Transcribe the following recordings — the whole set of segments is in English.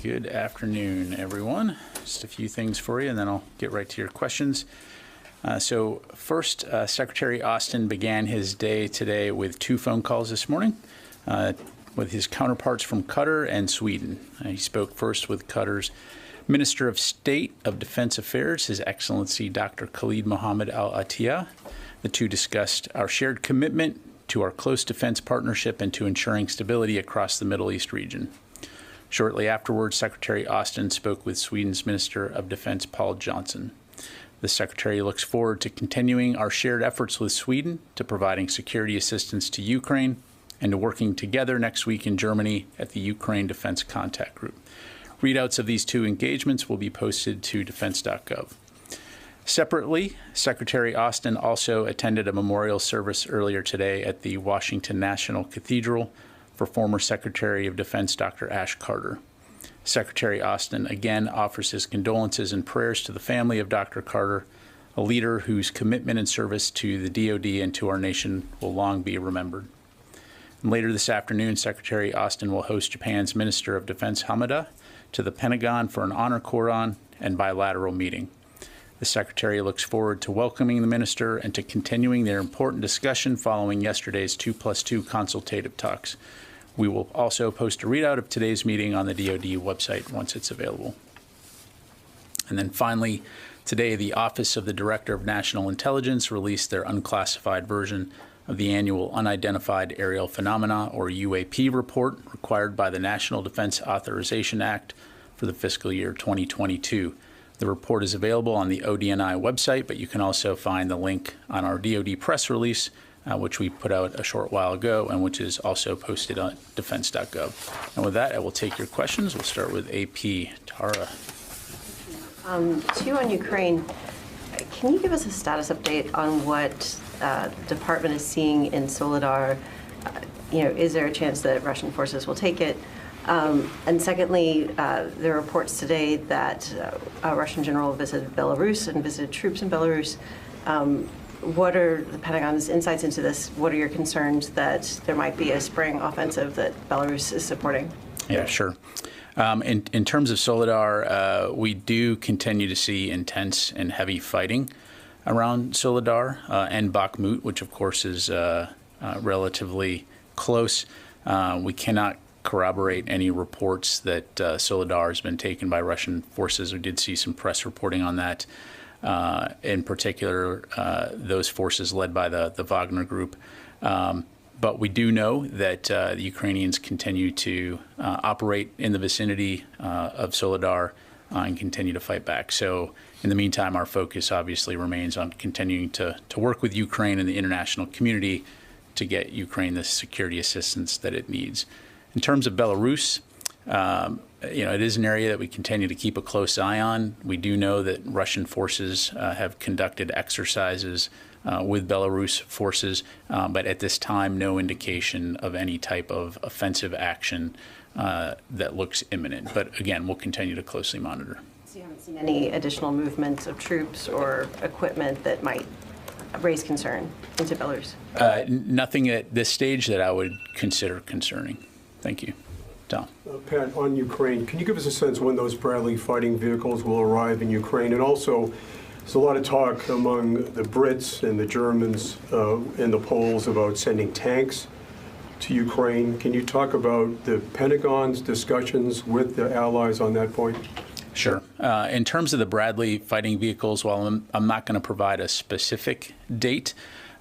Good afternoon, everyone. Just a few things for you, and then I'll get right to your questions. So first, Secretary Austin began his day today with 2 phone calls this morning with his counterparts from Qatar and Sweden. He spoke first with Qatar's Minister of State of Defense Affairs, His Excellency Dr. Khalid Mohammed Al Attiyah. The two discussed our shared commitment to our close defense partnership and to ensuring stability across the Middle East region. Shortly afterwards, Secretary Austin spoke with Sweden's Minister of Defense, Paul Johnson. The Secretary looks forward to continuing our shared efforts with Sweden, to providing security assistance to Ukraine, and to working together next week in Germany at the Ukraine Defense Contact Group. Readouts of these 2 engagements will be posted to defense.gov. Separately, Secretary Austin also attended a memorial service earlier today at the Washington National Cathedral for former Secretary of Defense Dr. Ash Carter. Secretary Austin again offers his condolences and prayers to the family of Dr. Carter, a leader whose commitment and service to the DoD and to our nation will long be remembered. And later this afternoon, Secretary Austin will host Japan's Minister of Defense Hamada to the Pentagon for an honor cordon and bilateral meeting. The Secretary looks forward to welcoming the Minister and to continuing their important discussion following yesterday's 2+2 consultative talks. We will also post a readout of today's meeting on the DoD website once it's available. And then finally, today the Office of the Director of National Intelligence released their unclassified version of the annual Unidentified Aerial Phenomena, or UAP, report required by the National Defense Authorization Act for the fiscal year 2022. The report is available on the ODNI website, but you can also find the link on our DoD press release, which we put out a short while ago and which is also posted on defense.gov. And with that, I will take your questions. We'll start with AP. Tara. 2 on Ukraine. Can you give us a status update on what the department is seeing in Soledar? Is there a chance that Russian forces will take it? And secondly, there are reports today that a Russian general visited Belarus and visited troops in Belarus. What are the Pentagon's insights into this? What are your concerns that there might be a spring offensive that Belarus is supporting? Yeah, sure. In terms of Soledar, we do continue to see intense and heavy fighting around Soledar and Bakhmut, which of course is relatively close. We cannot corroborate any reports that Soledar has been taken by Russian forces. We did see some press reporting on that. In particular, those forces led by the Wagner Group. But we do know that the Ukrainians continue to operate in the vicinity of Soledar and continue to fight back. So in the meantime, our focus obviously remains on continuing to work with Ukraine and the international community to get Ukraine the security assistance that it needs. In terms of Belarus, it is an area that we continue to keep a close eye on. We do know that Russian forces have conducted exercises with Belarus forces, but at this time, no indication of any type of offensive action that looks imminent. But again, we'll continue to closely monitor. So you haven't seen any additional movements of troops or equipment that might raise concern into Belarus? Nothing at this stage that I would consider concerning. Thank you. Tom. Pat, on Ukraine, can you give us a sense when those Bradley fighting vehicles will arrive in Ukraine? And also, there's a lot of talk among the Brits and the Germans and the Poles about sending tanks to Ukraine. Can you talk about the Pentagon's discussions with the allies on that point? Sure. In terms of the Bradley fighting vehicles, while I'm not going to provide a specific date,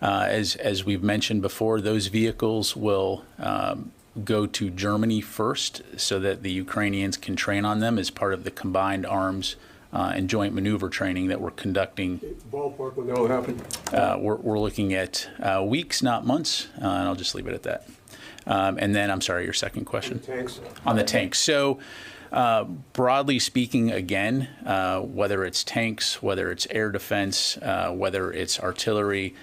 as we've mentioned before, those vehicles will go to Germany first so that the Ukrainians can train on them as part of the combined arms and joint maneuver training that we're conducting. Ballpark when that will happen? We're looking at weeks, not months, and I'll just leave it at that. And then, I'm sorry, your second question? On the tanks. On the tanks. So broadly speaking, again, whether it's tanks, whether it's air defense, whether it's artillery,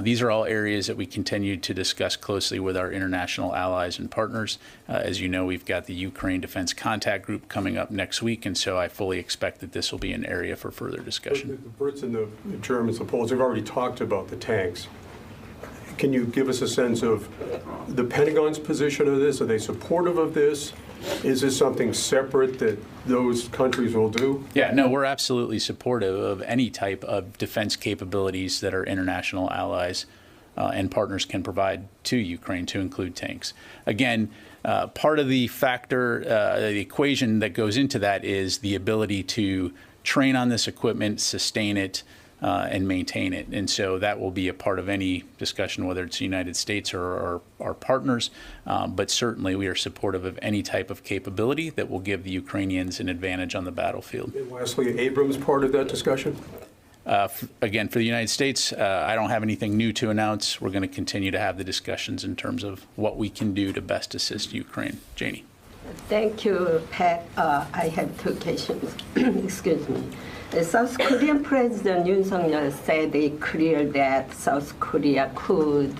these are all areas that we continue to discuss closely with our international allies and partners. As you know, we've got the Ukraine Defense Contact Group coming up next week, and so I fully expect that this will be an area for further discussion. The Brits and the Germans, the Poles, have already talked about the tanks. Can you give us a sense of the Pentagon's position of this? Are they supportive of this? Is this something separate that those countries will do? Yeah, no, we're absolutely supportive of any type of defense capabilities that our international allies and partners can provide to Ukraine, to include tanks. Again, part of the factor, the equation that goes into that is the ability to train on this equipment, sustain it, and maintain it. And so that will be a part of any discussion, whether it's the United States or our partners. But certainly we are supportive of any type of capability that will give the Ukrainians an advantage on the battlefield. And lastly, Abrams part of that discussion? Again, for the United States, I don't have anything new to announce. We're going to continue to have the discussions in terms of what we can do to best assist Ukraine. Janie. Thank you, Pat. I have two questions. Excuse me. The South Korean President Yoon Suk-yeol said it clear that South Korea could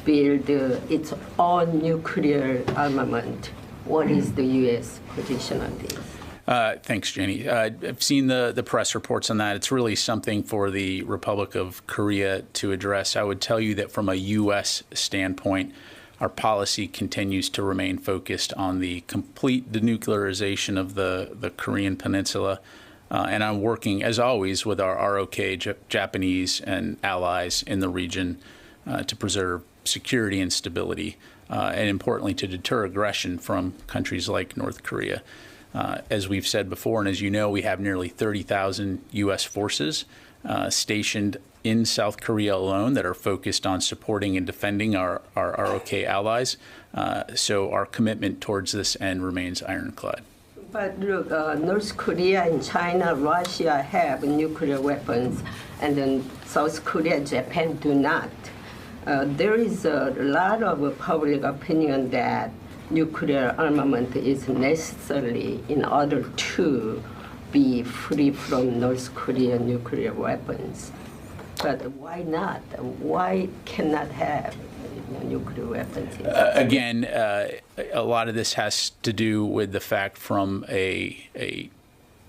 build its own nuclear armament. What is the U.S. position on this? Thanks, Janie. I've seen the press reports on that. It's really something for the Republic of Korea to address. I would tell you that from a U.S. standpoint, our policy continues to remain focused on the complete denuclearization of the Korean Peninsula. And I'm working, as always, with our ROK Japanese and allies in the region to preserve security and stability, and importantly, to deter aggression from countries like North Korea. As we've said before, and as you know, we have nearly 30,000 U.S. forces stationed in South Korea alone that are focused on supporting and defending our ROK allies. So our commitment towards this end remains ironclad. But look, North Korea and China, Russia have nuclear weapons, and then South Korea and Japan do not. There is a lot of public opinion that nuclear armament is necessary in order to be free from North Korean nuclear weapons. But why not? Why cannot have nuclear weapons? Again, a lot of this has to do with the fact from a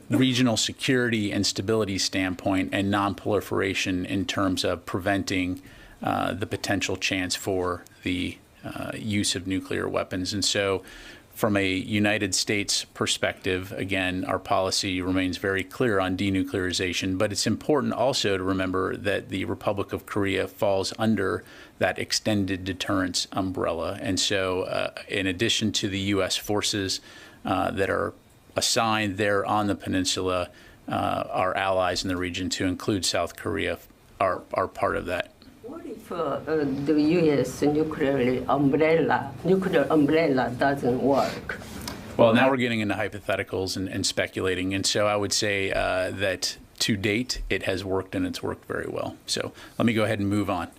regional security and stability standpoint and non-proliferation in terms of preventing the potential chance for the use of nuclear weapons. And so from a United States perspective, again, our policy remains very clear on denuclearization, but it's important also to remember that the Republic of Korea falls under that extended deterrence umbrella. And so in addition to the U.S. forces that are assigned there on the peninsula, our allies in the region, to include South Korea, are part of that. What if the U.S. nuclear umbrella doesn't work? Well, now we're getting into hypotheticals and speculating. And so I would say that to date, it has worked and it's worked very well. So let me go ahead and move on.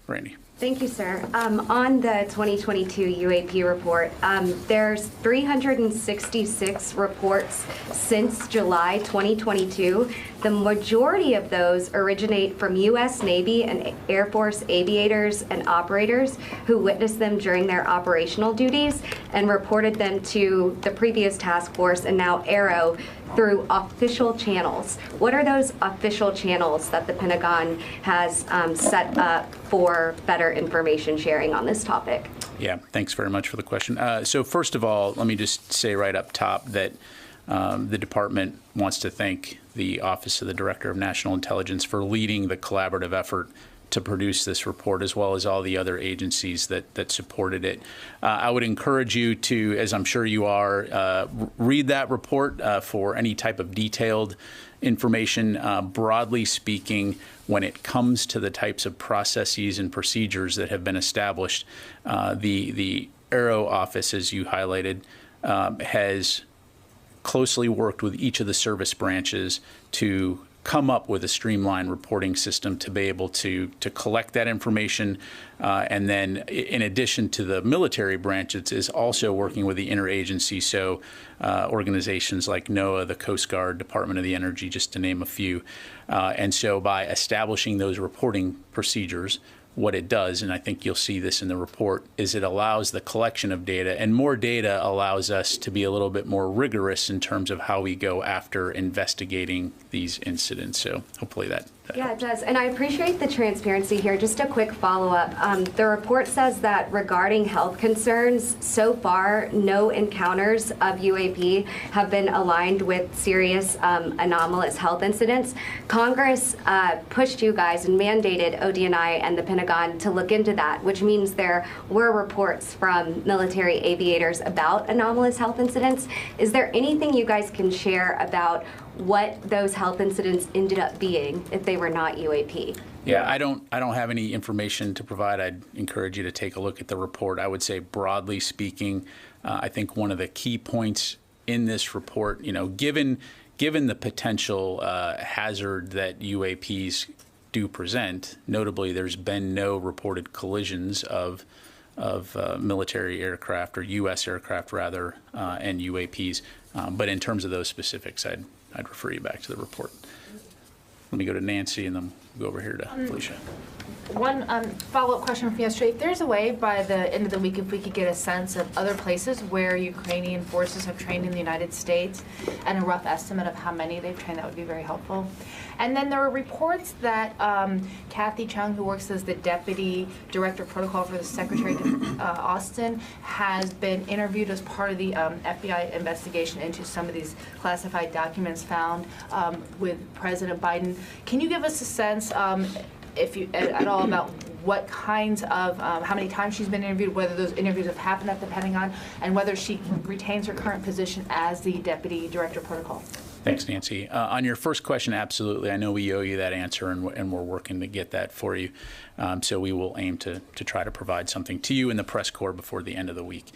Randy. Thank you, sir. On the 2022 UAP report, there's 366 reports since July 2022. The majority of those originate from U.S. Navy and Air Force aviators and operators who witnessed them during their operational duties and reported them to the previous task force and now ARROW through official channels. What are those official channels that the Pentagon has set up for better information sharing on this topic? Yeah, thanks very much for the question. So first of all, let me just say right up top that the department wants to thank the Office of the Director of National Intelligence for leading the collaborative effort to produce this report, as well as all the other agencies that supported it. I would encourage you to, as I'm sure you are, read that report for any type of detailed information. Broadly speaking, when it comes to the types of processes and procedures that have been established, the ARROW office, as you highlighted, has closely worked with each of the service branches to come up with a streamlined reporting system to be able to collect that information. And then in addition to the military branch, it is also working with the interagency. So organizations like NOAA, the Coast Guard, Department of the Energy, just to name a few. And so by establishing those reporting procedures, what it does, and I think you'll see this in the report, is it allows the collection of data, and more data allows us to be a little bit more rigorous in terms of how we go after investigating these incidents. So hopefully that Yeah, it does. And I appreciate the transparency here. Just a quick follow-up. The report says that regarding health concerns, so far, no encounters of UAP have been aligned with serious anomalous health incidents. Congress pushed you guys and mandated ODNI and the Pentagon to look into that, which means there were reports from military aviators about anomalous health incidents. Is there anything you guys can share about what those health incidents ended up being if they were not UAP? Yeah, I don't have any information to provide. I'd encourage you to take a look at the report. I would say, broadly speaking, I think one of the key points in this report, given the potential hazard that UAPs do present, notably there's been no reported collisions of military aircraft, or U.S. aircraft rather, and UAPs. But in terms of those specifics, I'd refer you back to the report. Let me go to Nancy, and then we'll go over here to Felicia. One follow-up question from yesterday. If there's a way by the end of the week, if we could get a sense of other places where Ukrainian forces have trained in the United States and a rough estimate of how many they've trained, that would be very helpful. And then there are reports that Kathy Chung, who works as the Deputy Director of Protocol for the Secretary of Austin, has been interviewed as part of the FBI investigation into some of these classified documents found with President Biden. Can you give us a sense, if you at all, about what kinds of, how many times she's been interviewed, whether those interviews have happened at the Pentagon, and whether she retains her current position as the Deputy Director of Protocol? Thanks, Nancy. On your first question, absolutely. I know we owe you that answer, and we're working to get that for you. So we will aim to try to provide something to you in the press corps before the end of the week.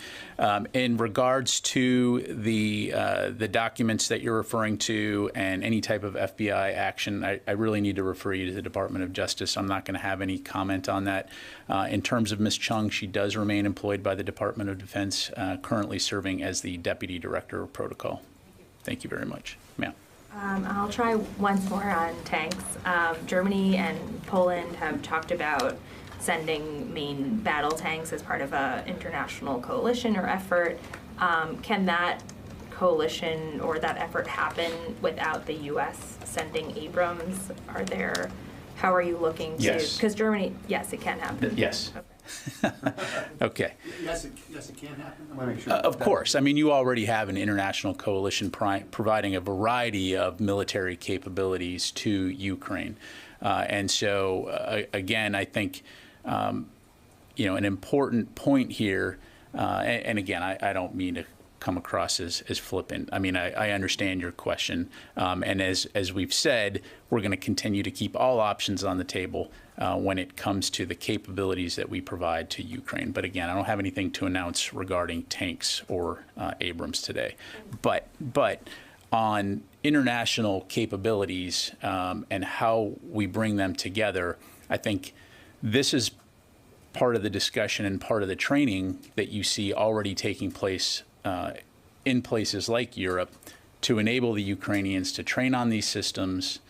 In regards to the documents that you're referring to and any type of FBI action, I really need to refer you to the Department of Justice. I'm not going to have any comment on that. In terms of Ms. Chung, she does remain employed by the Department of Defense, currently serving as the Deputy Director of Protocol. Thank you very much. Ma'am. I'll try once more on tanks. Germany and Poland have talked about sending main battle tanks as part of an international coalition or effort. Can that coalition or that effort happen without the U.S. sending Abrams? How are you looking to? Yes. Because Germany, yes, it can happen. Yes. Okay. Okay. Yes, it can happen. I want to make sure. Of course. I mean, you already have an international coalition providing a variety of military capabilities to Ukraine. And so, again, I think, an important point here, and again, I don't mean to come across as flippant. I mean, I understand your question. And as we've said, we're going to continue to keep all options on the table when it comes to the capabilities that we provide to Ukraine. But again, I don't have anything to announce regarding tanks or Abrams today. But on international capabilities and how we bring them together, I think this is part of the discussion and part of the training that you see already taking place in places like Europe to enable the Ukrainians to train on these systems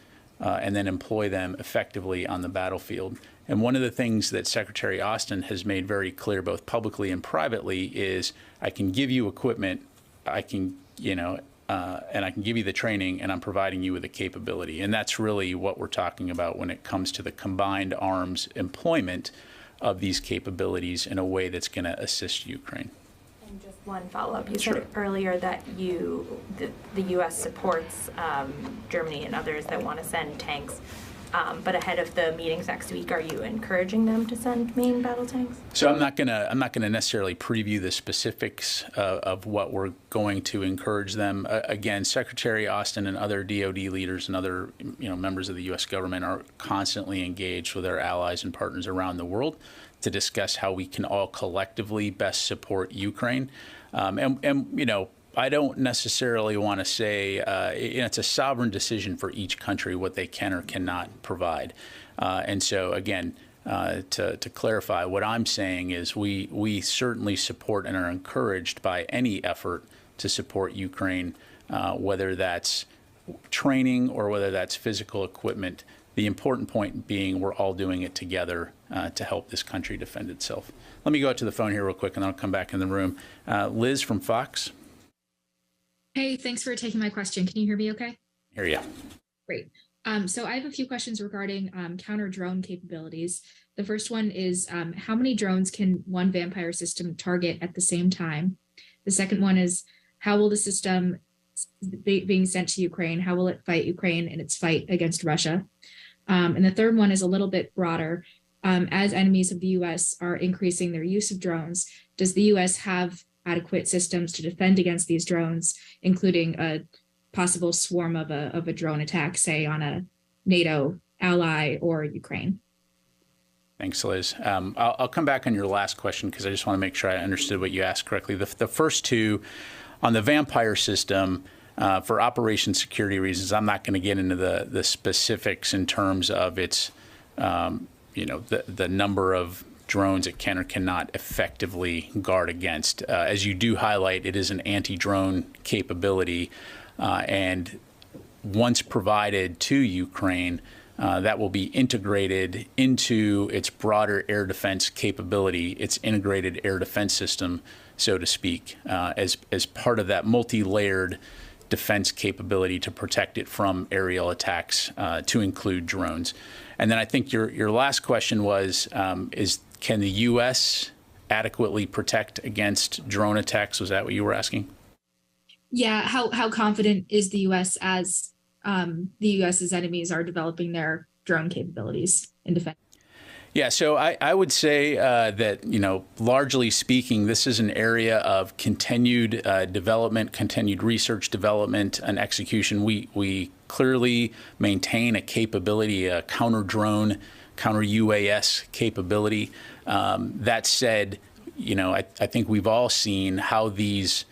and then employ them effectively on the battlefield. And one of the things that Secretary Austin has made very clear, both publicly and privately, is I can give you equipment, I can, and I can give you the training, and I'm providing you with the capability. And that's really what we're talking about when it comes to the combined arms employment of these capabilities in a way that's going to assist Ukraine. Just one follow-up. You said earlier that the U.S. supports Germany and others that want to send tanks, but ahead of the meetings next week, are you encouraging them to send main battle tanks? So I'm not gonna necessarily preview the specifics of what we're going to encourage them. Again, Secretary Austin and other DoD leaders and other members of the U.S. government are constantly engaged with our allies and partners around the world to discuss how we can all collectively best support Ukraine. I don't necessarily want to say, it's a sovereign decision for each country what they can or cannot provide. And so, again, to clarify, what I'm saying is we certainly support and are encouraged by any effort to support Ukraine, whether that's training or whether that's physical equipment. The important point being we're all doing it together to help this country defend itself. Let me go out to the phone here real quick, and then I'll come back in the room. Liz from Fox. Hey, thanks for taking my question. Can you hear me okay? Hear ya. Great. So I have a few questions regarding counter-drone capabilities. The first one is how many drones can one Vampire system target at the same time? The second one is how will the system being sent to Ukraine, how will it fight Ukraine in its fight against Russia? And the third one is a little bit broader. As enemies of the U.S. are increasing their use of drones, does the U.S. have adequate systems to defend against these drones, including a possible swarm of a drone attack, say on a NATO ally or Ukraine? Thanks, Liz. I'll come back on your last question because I just want to make sure I understood what you asked correctly. The first two, on the Vampire system, for operation security reasons, I'm not going to get into the specifics in terms of its, the number of drones it can or cannot effectively guard against. As you do highlight, it is an anti-drone capability. And once provided to Ukraine, that will be integrated into its broader air defense capability, its integrated air defense system, so to speak, as part of that multi-layered defense capability to protect it from aerial attacks, to include drones. And then I think your last question was, can the U.S. adequately protect against drone attacks? Was that what you were asking? Yeah, how confident is the U.S. as the U.S.'s enemies are developing their drone capabilities in defense? Yeah, so I would say that, largely speaking, this is an area of continued development, continued research development and execution. We clearly maintain a capability, a counter-drone, counter-UAS capability. That said, I think we've all seen how these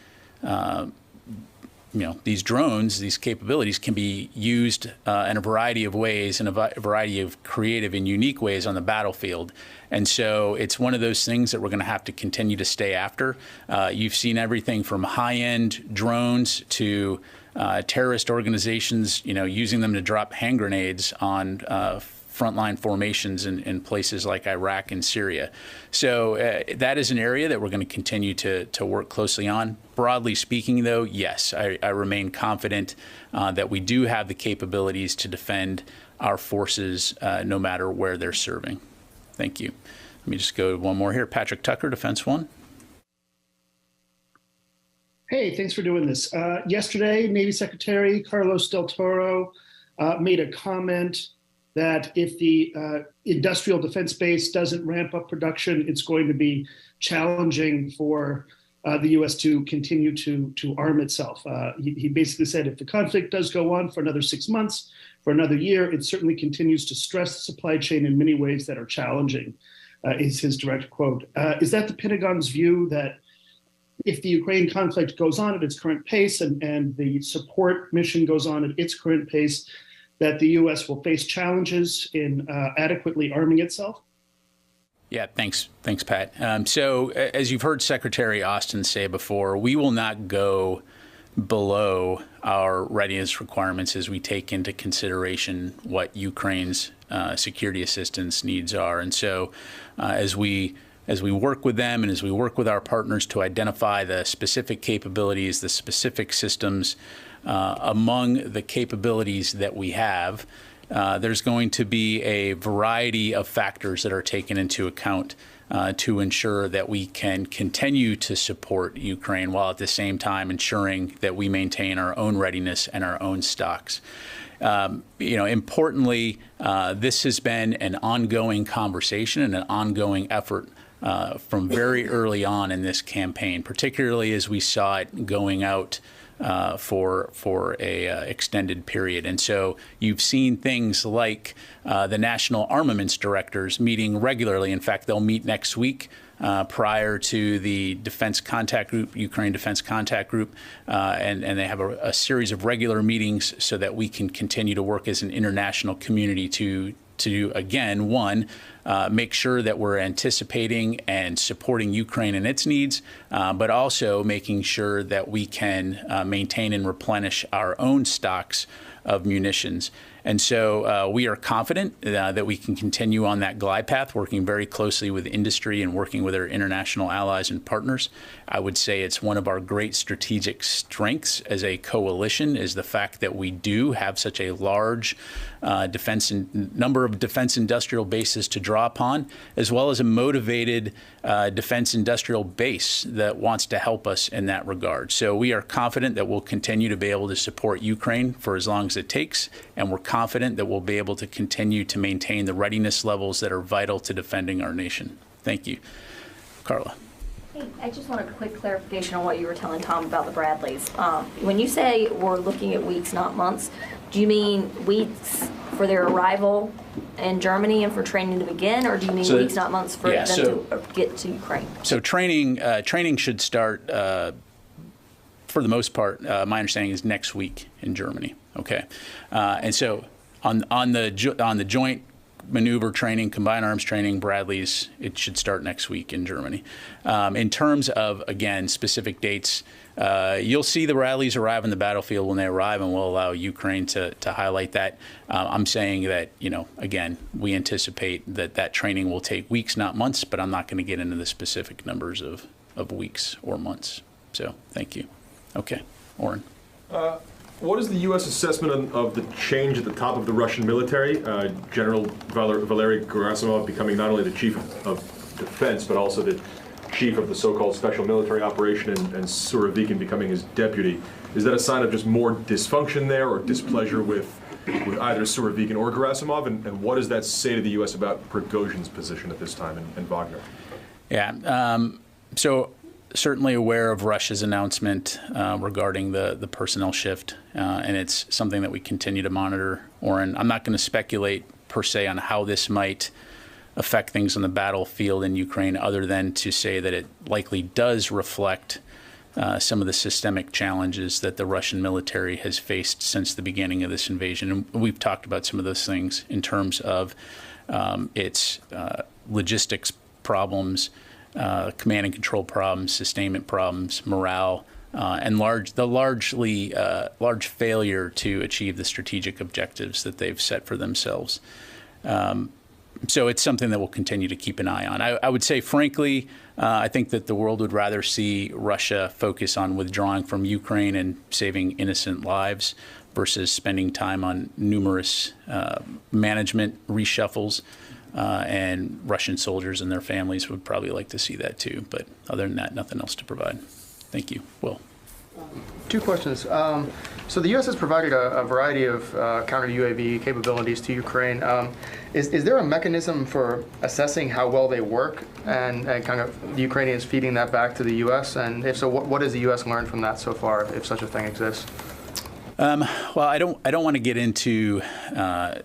these drones, these capabilities can be used in a variety of ways, in a variety of creative and unique ways on the battlefield. And so it's one of those things that we're going to have to continue to stay after. You've seen everything from high-end drones to terrorist organizations, using them to drop hand grenades on frontline formations in places like Iraq and Syria. So that is an area that we're going to continue to work closely on. Broadly speaking, though, yes, I remain confident that we do have the capabilities to defend our forces no matter where they're serving. Thank you. Let me just go one more here. Patrick Tucker, Defense One. Hey, thanks for doing this. Yesterday, Navy Secretary Carlos Del Toro made a comment that if the industrial defense base doesn't ramp up production, it's going to be challenging for the U.S. to continue to arm itself. He basically said if the conflict does go on for another 6 months, for another year, it certainly continues to stress the supply chain in many ways that are challenging, is his direct quote. Is that the Pentagon's view that if the Ukraine conflict goes on at its current pace and the support mission goes on at its current pace, that the U.S. will face challenges in adequately arming itself? Yeah, thanks, Pat. So as you've heard Secretary Austin say before, we will not go below our readiness requirements as we take into consideration what Ukraine's security assistance needs are. And so as we work with them and as we work with our partners to identify the specific capabilities, the specific systems among the capabilities that we have, there's going to be a variety of factors that are taken into account to ensure that we can continue to support Ukraine while at the same time ensuring that we maintain our own readiness and our own stocks. Importantly, this has been an ongoing conversation and an ongoing effort from very early on in this campaign, particularly as we saw it going out for a extended period. And so you've seen things like the National Armaments Directors meeting regularly. In fact, they'll meet next week prior to the Defense Contact Group, Ukraine Defense Contact Group, and they have a series of regular meetings so that we can continue to work as an international community to again, one, make sure that we're anticipating and supporting Ukraine and its needs, but also making sure that we can maintain and replenish our own stocks of munitions. And so we are confident that we can continue on that glide path, working very closely with industry and working with our international allies and partners. I would say it's one of our great strategic strengths as a coalition is the fact that we do have such a large number of defense industrial bases to draw upon, as well as a motivated defense industrial base that wants to help us in that regard. So we are confident that we'll continue to be able to support Ukraine for as long as it takes, and we're confident that we'll be able to continue to maintain the readiness levels that are vital to defending our nation. Thank you. Carla. Hey, I just wanted a quick clarification on what you were telling Tom about the Bradleys. When you say we're looking at weeks, not months, do you mean weeks for their arrival in Germany and for training to begin, or do you mean weeks, not months for them to get to Ukraine? So training should start, for the most part, my understanding is next week in Germany. Okay, and so on the joint maneuver training, combined arms training, Bradleys, it should start next week in Germany. In terms of, again, specific dates, you'll see the Bradleys arrive on the battlefield when they arrive, and we'll allow Ukraine to highlight that. I'm saying that, again, we anticipate that training will take weeks, not months, but I'm not going to get into the specific numbers of weeks or months. So thank you. Okay, Oren. What is the U.S. assessment of the change at the top of the Russian military? General Valery Gerasimov becoming not only the chief of defense, but also the chief of the so-called special military operation, and Surovikin becoming his deputy. Is that a sign of just more dysfunction there, or displeasure with either Surovikin or Gerasimov? And what does that say to the U.S. about Prigozhin's position at this time and Wagner? Yeah. So certainly aware of Russia's announcement regarding the personnel shift, and it's something that we continue to monitor. Oren, I'm not going to speculate per se on how this might affect things on the battlefield in Ukraine, other than to say that it likely does reflect some of the systemic challenges that the Russian military has faced since the beginning of this invasion. And we've talked about some of those things in terms of its logistics problems, command and control problems, sustainment problems, morale, and large failure to achieve the strategic objectives that they've set for themselves. So it's something that we'll continue to keep an eye on. I would say, frankly, I think that the world would rather see Russia focus on withdrawing from Ukraine and saving innocent lives versus spending time on numerous management reshuffles. And Russian soldiers and their families would probably like to see that too. But other than that, nothing else to provide. Thank you. Will. Two questions. So the U.S. has provided a variety of counter-UAV capabilities to Ukraine. Is there a mechanism for assessing how well they work, and kind of the Ukrainians feeding that back to the U.S.? And if so, what has the U.S. learned from that so far, if such a thing exists? Well, I don't want to get into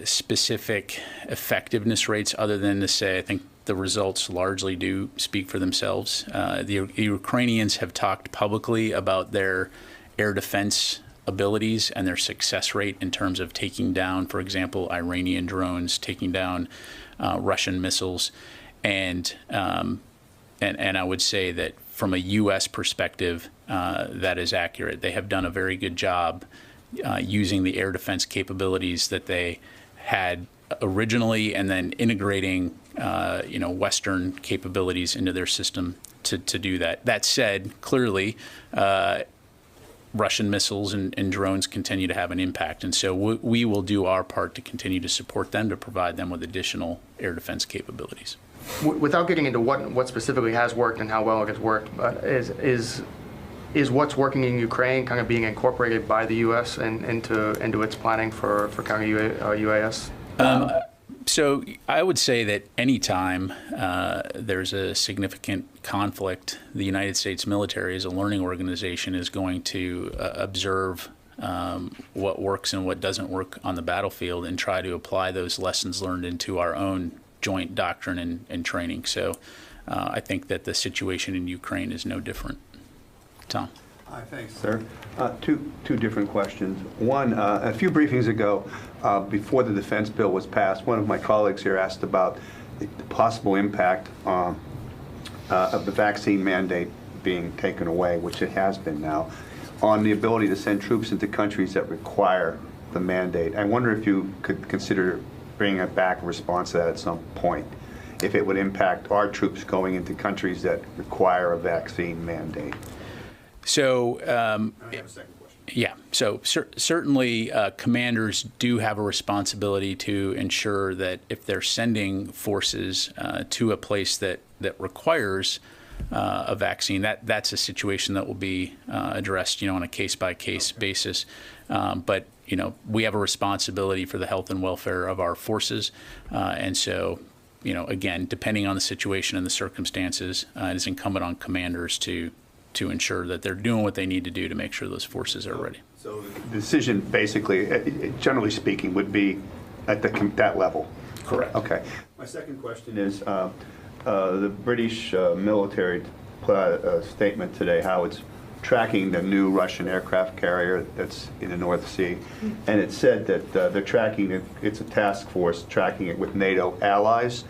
specific effectiveness rates, other than to say I think the results largely do speak for themselves. The Ukrainians have talked publicly about their air defense abilities and their success rate in terms of taking down, for example, Iranian drones, taking down Russian missiles, and I would say that from a U.S. perspective, that is accurate. They have done a very good job using the air defense capabilities that they had originally, and then integrating Western capabilities into their system to do that. That said, clearly, Russian missiles and drones continue to have an impact, and so we will do our part to continue to support them, to provide them with additional air defense capabilities. Without getting into what specifically has worked and how well it has worked, is what's working in Ukraine kind of being incorporated by the U.S. into its planning for counter-UAS? So I would say that anytime there's a significant conflict, the United States military as a learning organization is going to observe what works and what doesn't work on the battlefield and try to apply those lessons learned into our own joint doctrine and training. So I think that the situation in Ukraine is no different. Tom. Hi, thanks, sir. Two different questions. One, a few briefings ago, before the defense bill was passed, one of my colleagues here asked about the possible impact of the vaccine mandate being taken away, which it has been now, on the ability to send troops into countries that require the mandate. I wonder if you could consider bringing it back in response to that at some point, if it would impact our troops going into countries that require a vaccine mandate. So, I have a second question. yeah, so certainly commanders do have a responsibility to ensure that if they're sending forces to a place that requires a vaccine, that's a situation that will be addressed, on a case-by-case basis. But we have a responsibility for the health and welfare of our forces, and so again, depending on the situation and the circumstances, it is incumbent on commanders to ensure that they're doing what they need to do to make sure those forces are ready. So the decision, basically, generally speaking, would be at that level. Correct. Okay. My second question is the British military put out a statement today how it's tracking the new Russian aircraft carrier that's in the North Sea, and it said that they're tracking it. It's a task force tracking it with NATO allies.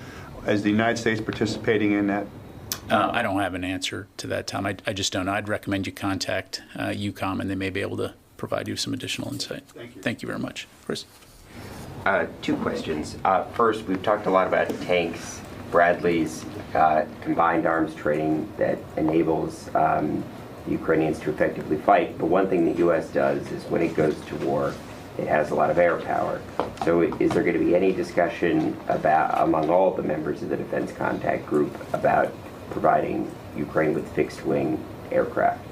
Is the United States participating in that? I don't have an answer to that, Tom. I just don't know. I'd recommend you contact UCOM, and they may be able to provide you some additional insight. Thank you. Thank you very much. Chris? Two questions. First, we've talked a lot about tanks, Bradleys, combined arms training that enables Ukrainians to effectively fight. But one thing the U.S. does is when it goes to war, it has a lot of air power. So is there going to be any discussion among all the members of the Defense Contact Group about providing Ukraine with fixed-wing aircraft?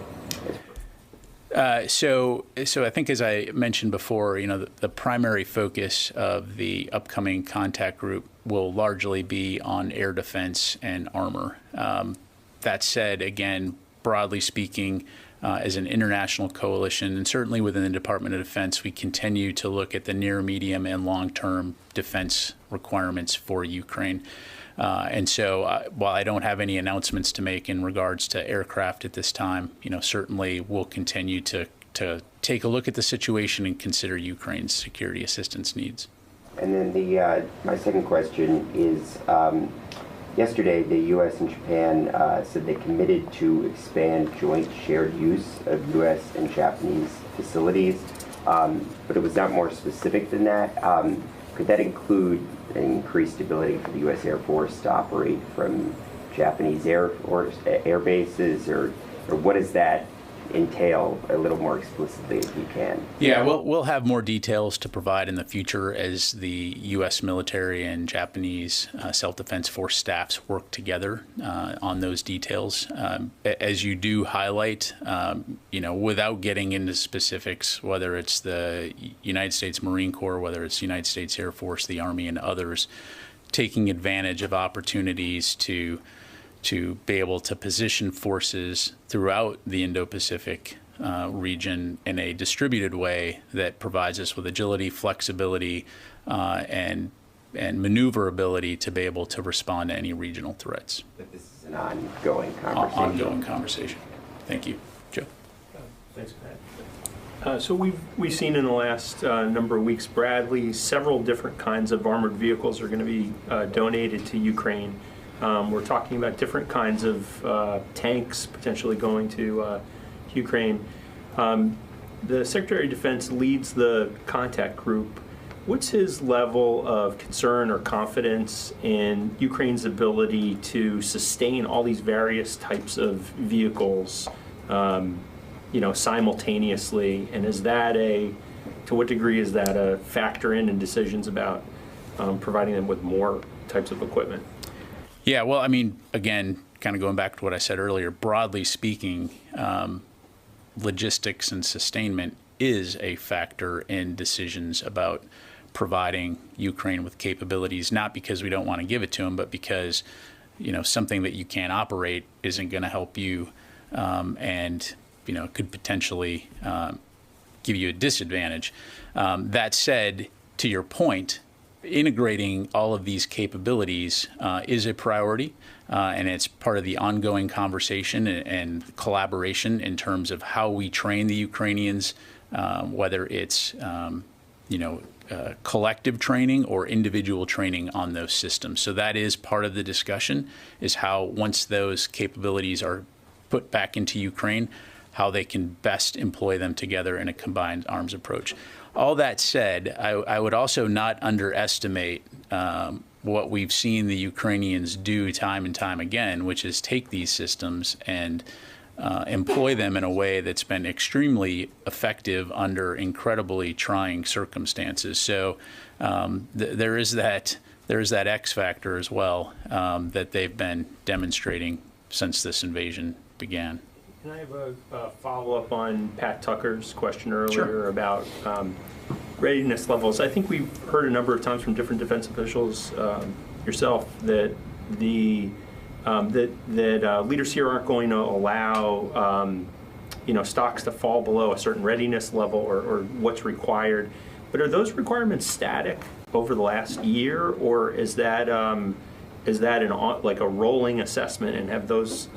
So I think, as I mentioned before, the primary focus of the upcoming contact group will largely be on air defense and armor. That said, again, broadly speaking, as an international coalition, and certainly within the Department of Defense, we continue to look at the near, medium, and long-term defense requirements for Ukraine. And so while I don't have any announcements to make in regards to aircraft at this time, certainly we'll continue to take a look at the situation and consider Ukraine's security assistance needs. And then my second question is, yesterday the U.S. and Japan said they committed to expand joint shared use of U.S. and Japanese facilities, but it was not more specific than that. Could that include an increased ability for the U.S. Air Force to operate from Japanese air bases, or what does that entail a little more explicitly if you can? Yeah, we'll have more details to provide in the future as the U.S. military and Japanese self-defense force staffs work together on those details. As you do highlight, without getting into specifics, whether it's the United States Marine Corps, whether it's the United States Air Force, the Army, and others, taking advantage of opportunities to be able to position forces throughout the Indo-Pacific region in a distributed way that provides us with agility, flexibility, and maneuverability to be able to respond to any regional threats. But this is an ongoing conversation. Ongoing conversation. Thank you. Joe? Thanks, Pat. So we've seen in the last number of weeks, Bradley, several different kinds of armored vehicles are going to be donated to Ukraine. We're talking about different kinds of tanks potentially going to Ukraine. The Secretary of Defense leads the contact group. What's his level of concern or confidence in Ukraine's ability to sustain all these various types of vehicles, simultaneously? And to what degree is that a factor in decisions about providing them with more types of equipment? Yeah, well, I mean, again, kind of going back to what I said earlier, broadly speaking, logistics and sustainment is a factor in decisions about providing Ukraine with capabilities, not because we don't want to give it to them, but because, something that you can't operate isn't going to help you and, could potentially give you a disadvantage. That said, to your point, integrating all of these capabilities is a priority, and it's part of the ongoing conversation and collaboration in terms of how we train the Ukrainians, whether it's collective training or individual training on those systems. So that is part of the discussion, is how once those capabilities are put back into Ukraine, how they can best employ them together in a combined arms approach. All that said, I would also not underestimate what we've seen the Ukrainians do time and time again, which is take these systems and employ them in a way that's been extremely effective under incredibly trying circumstances. So there is that X factor as well that they've been demonstrating since this invasion began. Can I have a follow-up on Pat Tucker's question earlier about readiness levels? I think we've heard a number of times from different defense officials, yourself, that leaders here aren't going to allow stocks to fall below a certain readiness level or what's required. But are those requirements static over the last year, or is that like a rolling assessment? And have those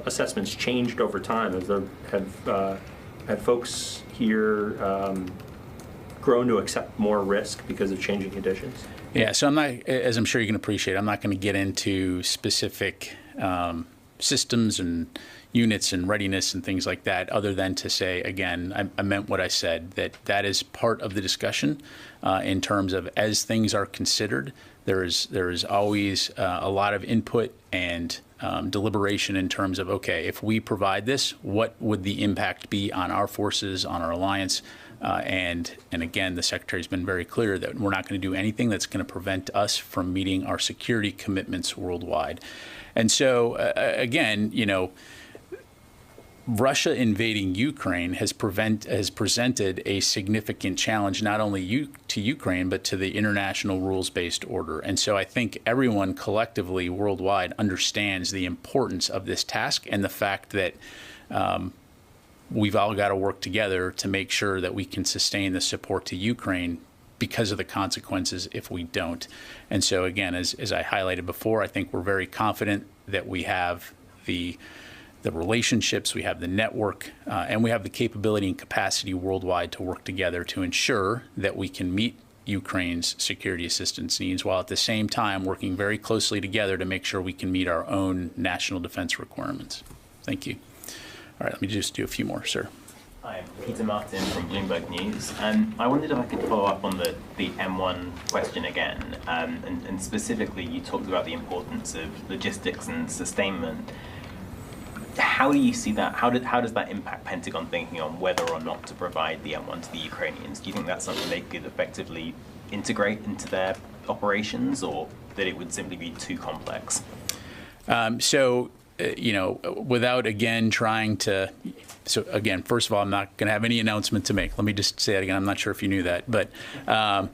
assessments changed over time? Have folks here grown to accept more risk because of changing conditions? Yeah, so I'm not, as I'm sure you can appreciate, I'm not going to get into specific systems and units and readiness and things like that, other than to say, again, I meant what I said, that is part of the discussion in terms of as things are considered. There is always a lot of input and deliberation in terms of, okay, if we provide this, what would the impact be on our forces, on our alliance? And again, the Secretary's been very clear that we're not going to do anything that's going to prevent us from meeting our security commitments worldwide. And so, again, Russia invading Ukraine has presented a significant challenge not only to Ukraine, but to the international rules-based order. And so I think everyone collectively worldwide understands the importance of this task and the fact that we've all got to work together to make sure that we can sustain the support to Ukraine because of the consequences if we don't. And so, again, as I highlighted before, I think we're very confident that we have the relationships, we have the network, and we have the capability and capacity worldwide to work together to ensure that we can meet Ukraine's security assistance needs, while at the same time working very closely together to make sure we can meet our own national defense requirements. Thank you. All right, let me just do a few more, sir. Hi, I'm Peter Martin from Bloomberg News. I wondered if I could follow up on the M1 question again. And specifically, you talked about the importance of logistics and sustainment. How do you see that? How does that impact Pentagon thinking on whether or not to provide the M1 to the Ukrainians? Do you think that's something they could effectively integrate into their operations, or that it would simply be too complex? Without, again, trying to... So, again, first of all, I'm not going to have any announcement to make. Let me just say it again. I'm not sure if you knew that. But the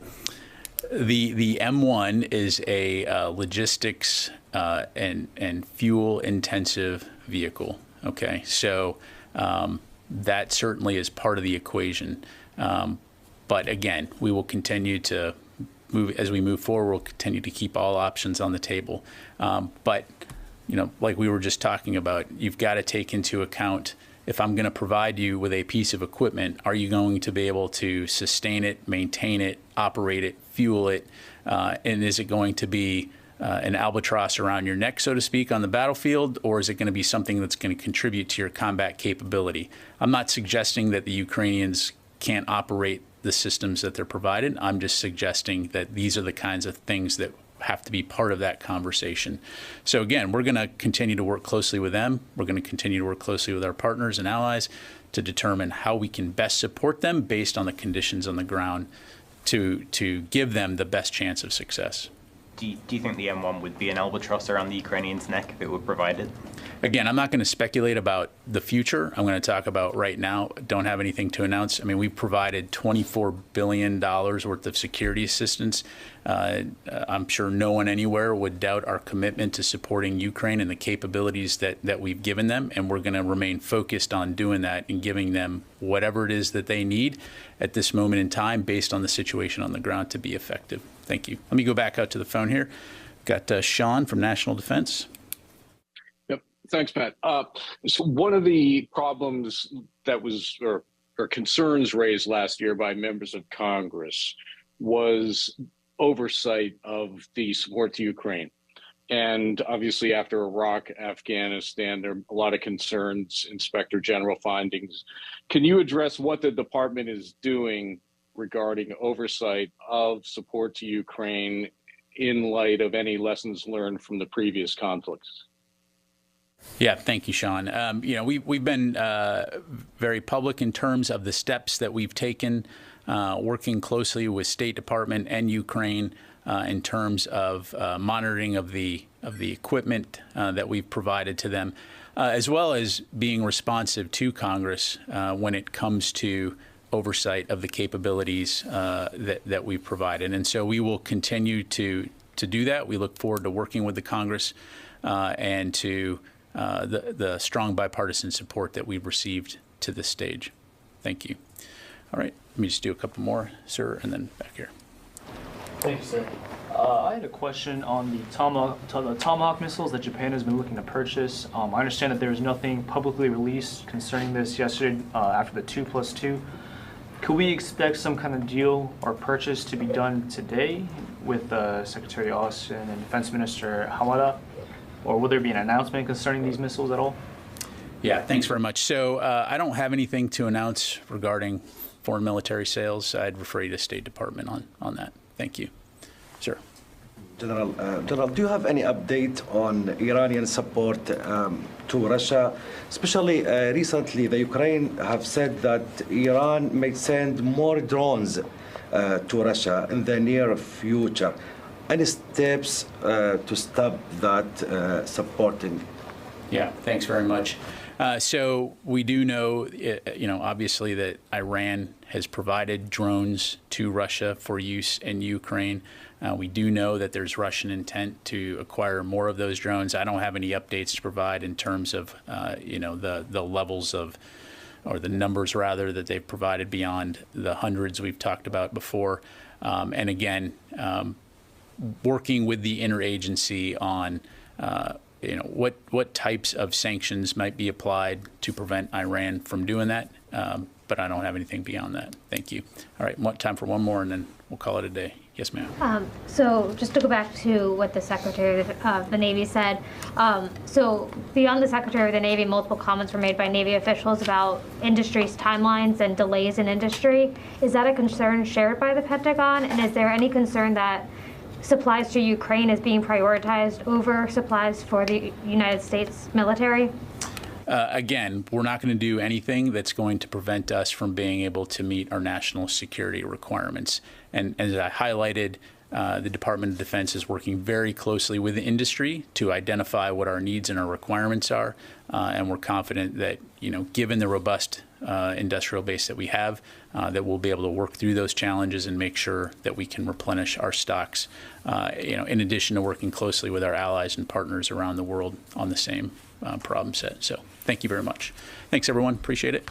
M1 is a logistics and fuel-intensive vehicle. Okay? So that certainly is part of the equation. But, again, we will continue to move... As we move forward, we'll continue to keep all options on the table. But... like we were just talking about, you've got to take into account, if I'm going to provide you with a piece of equipment, are you going to be able to sustain it, maintain it, operate it, fuel it, and is it going to be an albatross around your neck, so to speak, on the battlefield, or is it going to be something that's going to contribute to your combat capability? I'm not suggesting that the Ukrainians can't operate the systems that they're provided. I'm just suggesting that these are the kinds of things that have to be part of that conversation. So again, we're going to continue to work closely with them. We're going to continue to work closely with our partners and allies to determine how we can best support them based on the conditions on the ground to give them the best chance of success. Do you think the M1 would be an albatross around the Ukrainians' neck if it were provided? Again, I'm not going to speculate about the future. I'm going to talk about right now. Don't have anything to announce. I mean, we provided $24 billion worth of security assistance. I'm sure no one anywhere would doubt our commitment to supporting Ukraine and the capabilities that we've given them, and we're going to remain focused on doing that and giving them whatever it is that they need at this moment in time based on the situation on the ground to be effective. Thank you. Let me go back out to the phone here. Got Sean from National Defense. Yep. Thanks, Pat. So one of the problems that was, or or concerns raised last year by members of Congress was oversight of the support to Ukraine. And obviously after Iraq, Afghanistan, there are a lot of concerns, Inspector General findings. Can you address what the department is doing regarding oversight of support to Ukraine in light of any lessons learned from the previous conflicts? Yeah, thank you, Sean. We've been very public in terms of the steps that we've taken, working closely with State Department and Ukraine in terms of monitoring of the equipment that we've provided to them, as well as being responsive to Congress when it comes to oversight of the capabilities that we've provided. And so we will continue to do that. We look forward to working with the Congress and to the strong bipartisan support that we've received to this stage. Thank you. All right, let me just do a couple more, sir, and then back here. Thank you, sir. I had a question on the Tomahawk missiles that Japan has been looking to purchase. I understand that there was nothing publicly released concerning this yesterday after the 2+2. Could we expect some kind of deal or purchase to be done today with Secretary Austin and Defense Minister Hamada? Or will there be an announcement concerning these missiles at all? Yeah, thanks very much. So I don't have anything to announce regarding foreign military sales. I'd refer you to State Department on that. Thank you. Sir. General, do you have any update on Iranian support to Russia? Especially recently, the Ukraine have said that Iran may send more drones to Russia in the near future. Any steps to stop that supporting? Yeah, thanks very much. So we do know, obviously that Iran has provided drones to Russia for use in Ukraine. We do know that there's Russian intent to acquire more of those drones. I don't have any updates to provide in terms of, the levels of, or the numbers rather, that they've provided beyond the hundreds we've talked about before. And again, working with the interagency on what types of sanctions might be applied to prevent Iran from doing that, but I don't have anything beyond that. Thank you. All right, time for one more, and then we'll call it a day. Yes, ma'am. So just to go back to what the Secretary of the Navy said, so beyond the Secretary of the Navy, multiple comments were made by Navy officials about industry's timelines and delays in industry. Is that a concern shared by the Pentagon, and is there any concern that supplies to Ukraine is being prioritized over supplies for the United States military? Again, we're not going to do anything that's going to prevent us from being able to meet our national security requirements. And as I highlighted, the Department of Defense is working very closely with the industry to identify what our needs and our requirements are. And we're confident that, given the robust industrial base that we have, that we'll be able to work through those challenges and make sure that we can replenish our stocks, in addition to working closely with our allies and partners around the world on the same problem set. So thank you very much. Thanks, everyone. Appreciate it.